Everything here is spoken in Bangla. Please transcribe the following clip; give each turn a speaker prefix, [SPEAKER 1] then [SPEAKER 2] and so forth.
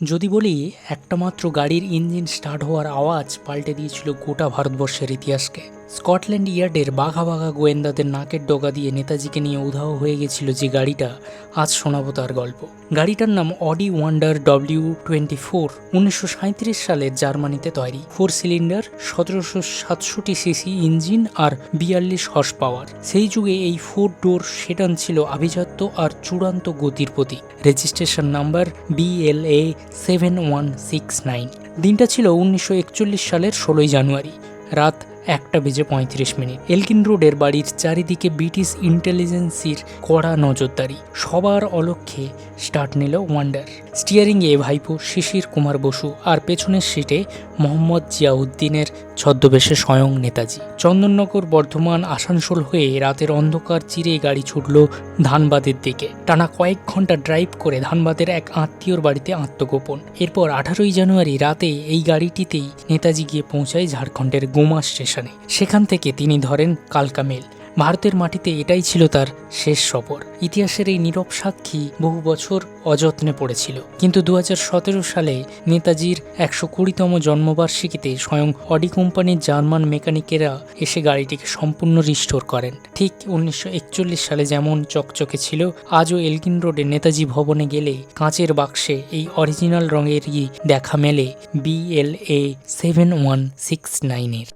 [SPEAKER 1] যদি বলি একটা মাত্র গাড়ির ইঞ্জিন স্টার্ট হওয়ার আওয়াজ পাল্টে দিয়েছিল গোটা ভারতবর্ষের ইতিহাসকে। স্কটল্যান্ড ইয়ার্ডের বাঘা বাঘা গোয়েন্দাদের নাকের ডগা দিয়ে নেতাজিকে নিয়ে উধাও হয়ে গেছিল যে গাড়িটা, আজ শোনাবো তার গল্প। গাড়িটার নাম অডি ওয়ান্ডার W24। 1937 সালে জার্মানিতে তৈরি, 4 সিলিন্ডার, 1767 সিসি ইঞ্জিন আর 42 হর্স পাওয়ার। সেই যুগে এই 4 ডোর সেডান ছিল আভিজাত্য আর চূড়ান্ত গতির প্রতীক। Registration number BLA 7169। দিনটা ছিল 1941 সালের 16 জানুয়ারি, রাত 1:35। এলকিন রোডের বাড়ির চারিদিকে ব্রিটিশ ইন্টেলিজেন্সির কড়া নজরদারি। সবার অলক্ষ্যে স্টার্ট নিল ওয়ান্ডার। স্টিয়ারিংয়ে ভাইপো শিশির কুমার বসু আর পেছনের সিটে মোহাম্মদ জিয়াউদ্দিনের ছদ্মবেশে স্বয়ং নেতাজি। চন্দননগর, বর্ধমান, আসানসোল হয়ে রাতের অন্ধকার চিরে গাড়ি ছুটল ধানবাদের দিকে। টানা কয়েক ঘন্টা ড্রাইভ করে ধানবাদের এক আত্মীয়র বাড়িতে আত্মগোপন। এরপর 18 জানুয়ারি রাতে এই গাড়িটিতেই নেতাজি গিয়ে পৌঁছায় ঝাড়খণ্ডের গোমা স্টেশনে। সেখান থেকে তিনি ধরেন কালকা মেল। ভারতের মাটিতে এটাই ছিল তার শেষ সফর। ইতিহাসের এই নীরব সাক্ষী বহু বছর অযত্নে পড়েছিল, কিন্তু 2017 সালে নেতাজির 120তম জন্মবার্ষিকীতে স্বয়ং অডি কোম্পানির জার্মান মেকানিকেরা এসে গাড়িটিকে সম্পূর্ণ রিস্টোর করেন। ঠিক 1941 সালে যেমন চকচকে ছিল, আজও এলকিন রোডে নেতাজি ভবনে গেলে কাঁচের বাক্সে এই অরিজিনাল রঙেরই দেখা মেলে BLA 7169-এর।